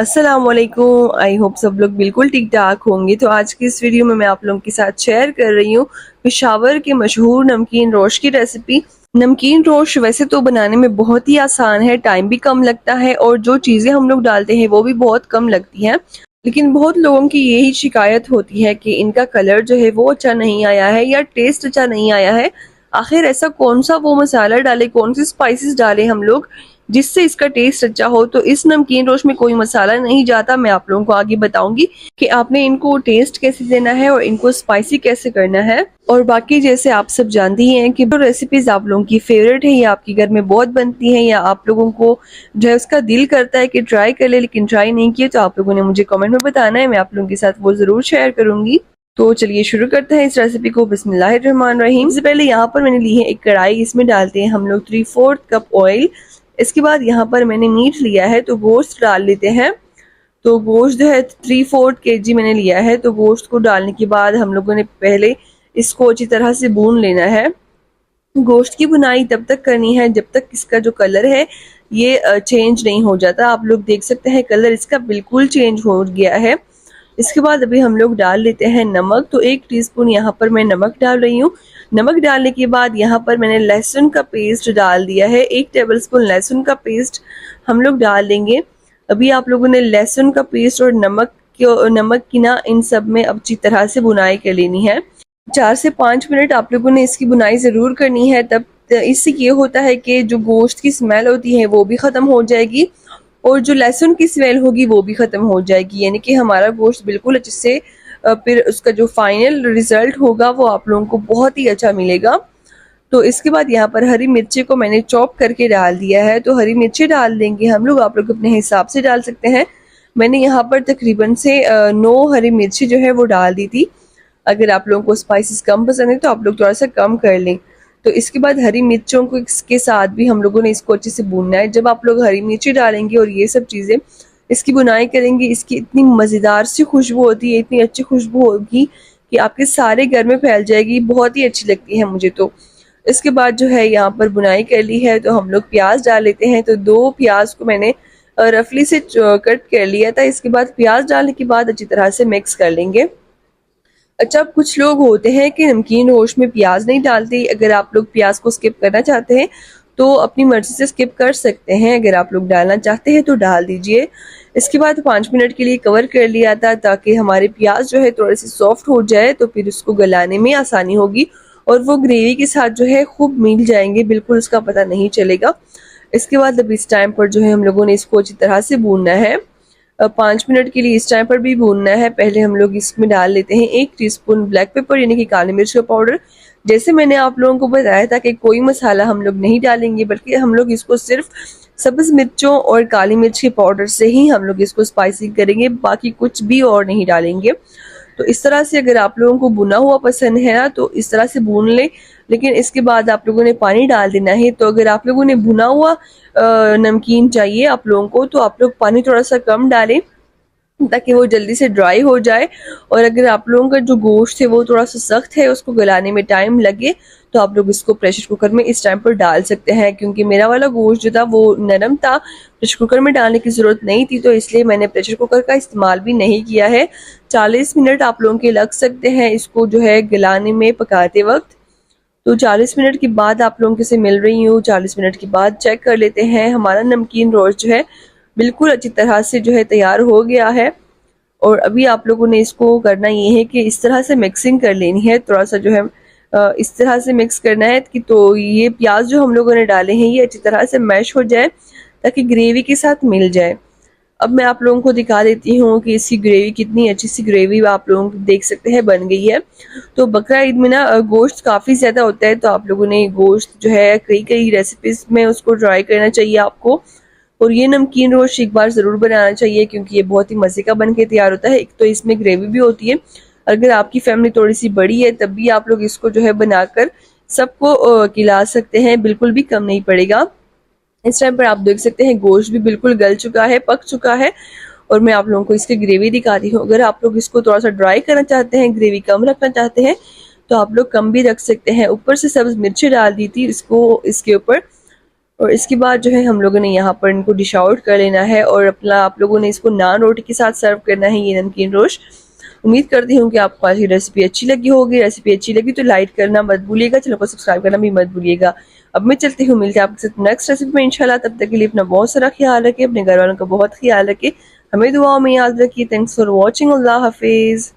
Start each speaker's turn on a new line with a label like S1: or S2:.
S1: अस्सलाम वालेकुम। I hope सब लोग बिल्कुल ठीक ठाक होंगे। तो आज की इस वीडियो में मैं आप लोगों के साथ शेयर कर रही हूँ पेशावर के मशहूर नमकीन रोश की रेसिपी। नमकीन रोश वैसे तो बनाने में बहुत ही आसान है, टाइम भी कम लगता है और जो चीज़ें हम लोग डालते हैं वो भी बहुत कम लगती हैं। लेकिन बहुत लोगों की यही शिकायत होती है कि इनका कलर जो है वो अच्छा नहीं आया है या टेस्ट अच्छा नहीं आया है। आखिर ऐसा कौन सा वो मसाला डाले, कौन से स्पाइसेस डाले हम लोग जिससे इसका टेस्ट अच्छा हो। तो इस नमकीन रोस्ट में कोई मसाला नहीं जाता। मैं आप लोगों को आगे बताऊंगी कि आपने इनको टेस्ट कैसे देना है और इनको स्पाइसी कैसे करना है। और बाकी जैसे आप सब जानती हैं कि जो रेसिपीज आप लोगों की फेवरेट है या आपके घर में बहुत बनती हैं या आप लोगों को जो है उसका दिल करता है कि ट्राई कर ले लेकिन ट्राई नहीं किया, तो आप लोगों ने मुझे कमेंट में बताना है। मैं आप लोगों के साथ वो जरूर शेयर करूंगी। तो चलिए शुरू करते हैं इस रेसिपी को। बिस्मिल्लाहिर्रहमानिर्रहीम। सबसे पहले यहाँ पर मैंने ली है एक कढ़ाई, इसमें डालते हैं हम लोग 3/4 कप ऑयल। इसके बाद यहाँ पर मैंने मीट लिया है तो गोश्त डाल लेते हैं। तो गोश्त जो है 3/4 kg मैंने लिया है। तो गोश्त को डालने के बाद हम लोगों ने पहले इसको अच्छी तरह से भून लेना है। गोश्त की बुनाई तब तक करनी है जब तक इसका जो कलर है ये चेंज नहीं हो जाता। आप लोग देख सकते हैं कलर इसका बिल्कुल चेंज हो गया है। इसके बाद अभी हम लोग डाल लेते हैं नमक। तो 1 टीस्पून यहाँ पर मैं नमक डाल रही हूँ। नमक डालने के बाद यहाँ पर मैंने लहसुन का पेस्ट डाल दिया है। 1 टेबलस्पून लहसुन का पेस्ट हम लोग डाल देंगे। अभी आप लोगों ने लहसुन का पेस्ट और नमक की ना इन सब में अच्छी तरह से बुनाई कर लेनी है। 4 से 5 मिनट आप लोगों ने इसकी बुनाई ज़रूर करनी है। तब इससे ये होता है कि जो गोश्त की स्मेल होती है वो भी ख़त्म हो जाएगी और जो लहसुन की स्मेल होगी वो भी ख़त्म हो जाएगी, यानी कि हमारा गोश्त बिल्कुल अच्छे से फिर उसका जो फाइनल रिजल्ट होगा वो आप लोगों को बहुत ही अच्छा मिलेगा। तो इसके बाद यहाँ पर हरी मिर्ची को मैंने चॉप करके डाल दिया है। तो हरी मिर्ची डाल देंगे हम लोग, आप लोग अपने हिसाब से डाल सकते हैं। मैंने यहाँ पर तकरीबन से 9 हरी मिर्ची जो है वो डाल दी थी। अगर आप लोगों को स्पाइसेस कम पसंद है तो आप लोग थोड़ा सा कम कर लें। तो इसके बाद हरी मिर्चों को इसके साथ भी हम लोगों ने इसको अच्छे से भूनना है। जब आप लोग हरी मिर्ची डालेंगे और ये सब चीज़ें इसकी बुनाई करेंगे, इसकी इतनी मज़ेदार सी खुशबू होती है, इतनी अच्छी खुशबू होगी कि आपके सारे घर में फैल जाएगी। बहुत ही अच्छी लगती है मुझे तो। इसके बाद जो है यहाँ पर बुनाई कर ली है तो हम लोग प्याज डाल लेते हैं। तो 2 प्याज को मैंने रफली से कट कर लिया था। इसके बाद प्याज डालने के बाद अच्छी तरह से मिक्स कर लेंगे। अच्छा, कुछ लोग होते हैं कि नमकीन रोश में प्याज नहीं डालते। अगर आप लोग प्याज को स्किप करना चाहते हैं तो अपनी मर्जी से स्किप कर सकते हैं। अगर आप लोग डालना चाहते हैं तो डाल दीजिए। इसके बाद 5 मिनट के लिए कवर कर लिया था ताकि हमारे प्याज जो है थोड़े से सॉफ्ट हो जाए, तो फिर उसको गलाने में आसानी होगी और वो ग्रेवी के साथ जो है खूब मिल जाएंगे, बिल्कुल उसका पता नहीं चलेगा। इसके बाद अब इस टाइम पर जो है हम लोगों ने इसको अच्छी तरह से भूनना है। 5 मिनट के लिए इस टाइम पर भी भूनना है। पहले हम लोग इसमें डाल लेते हैं 1 टीस्पून ब्लैक पेपर यानी कि काली मिर्च का पाउडर। जैसे मैंने आप लोगों को बताया था कि कोई मसाला हम लोग नहीं डालेंगे, बल्कि हम लोग इसको सिर्फ सब्ज मिर्चों और काली मिर्च के पाउडर से ही हम लोग इसको स्पाइसी करेंगे, बाकी कुछ भी और नहीं डालेंगे। तो इस तरह से अगर आप लोगों को भुना हुआ पसंद है ना तो इस तरह से भून लें, लेकिन इसके बाद आप लोगों ने पानी डाल देना है। तो अगर आप लोगों ने भुना हुआ नमकीन चाहिए आप लोगों को तो आप लोग पानी थोड़ा सा कम डालें ताकि वो जल्दी से ड्राई हो जाए। और अगर आप लोगों का जो गोश्त है वो थोड़ा सा सख्त है, उसको गलाने में टाइम लगे, तो आप लोग इसको प्रेशर कुकर में इस टाइम पर डाल सकते हैं। क्योंकि मेरा वाला गोश्त जो था वो नरम था, प्रेशर कुकर में डालने की ज़रूरत नहीं थी, तो इसलिए मैंने प्रेशर कुकर का इस्तेमाल भी नहीं किया है। 40 मिनट आप लोगों के लग सकते हैं इसको जो है गलाने में, पकाते वक्त। तो 40 मिनट के बाद आप लोगों के से मिल रही हूँ। 40 मिनट के बाद चेक कर लेते हैं, हमारा नमकीन रोस्ट जो है बिल्कुल अच्छी तरह से जो है तैयार हो गया है। और अभी आप लोगों ने इसको करना ये है कि इस तरह से मिक्सिंग कर लेनी है, थोड़ा सा जो है इस तरह से मिक्स करना है कि तो ये प्याज जो हम लोगों ने डाले हैं ये अच्छी तरह से मैश हो जाए ताकि ग्रेवी के साथ मिल जाए। अब मैं आप लोगों को दिखा देती हूँ कि इसकी ग्रेवी, कितनी अच्छी सी ग्रेवी आप लोग देख सकते हैं बन गई है। तो बकरा ईद में ना गोश्त काफ़ी ज़्यादा होता है, तो आप लोगों ने गोश्त जो है कई कई रेसिपीज़ में उसको ट्राई करना चाहिए आपको। और ये नमकीन रोस्ट एक बार ज़रूर बनाना चाहिए क्योंकि ये बहुत ही मज़े का बन के तैयार होता है। एक तो इसमें ग्रेवी भी होती है, अगर आपकी फैमिली थोड़ी सी बड़ी है तब भी आप लोग इसको जो है बनाकर सबको खिला सकते हैं, बिल्कुल भी कम नहीं पड़ेगा। इस टाइम पर आप देख सकते हैं गोश्त भी बिल्कुल गल चुका है, पक चुका है। और मैं आप लोगों को इसकी ग्रेवी दिखाती हूँ। अगर आप लोग इसको थोड़ा सा ड्राई करना चाहते हैं, ग्रेवी कम रखना चाहते हैं, तो आप लोग कम भी रख सकते हैं। ऊपर से सब्ज मिर्ची डाल दी थी इसको इसके ऊपर, और इसके बाद जो है हम लोगों ने यहाँ पर इनको डिश आउट कर लेना है और अपना आप लोगों ने इसको नान रोटी के साथ सर्व करना है ये नमकीन रोश। उम्मीद करती हूँ कि आपको आज की रेसिपी अच्छी लगी होगी। रेसिपी अच्छी लगी तो लाइक करना मत भूलिएगा, चैनल को सब्सक्राइब करना भी मत भूलिएगा। अब मैं चलती हूँ, मिलते हैं आपके साथ नेक्स्ट रेसिपी में इंशाल्लाह। तब तक के लिए अपना बहुत सारा ख्याल रखें, अपने घर वालों का बहुत ख्याल रखें, हमें दुआओं में याद रखिए। Thanks for watching. अल्लाह हाफिज़।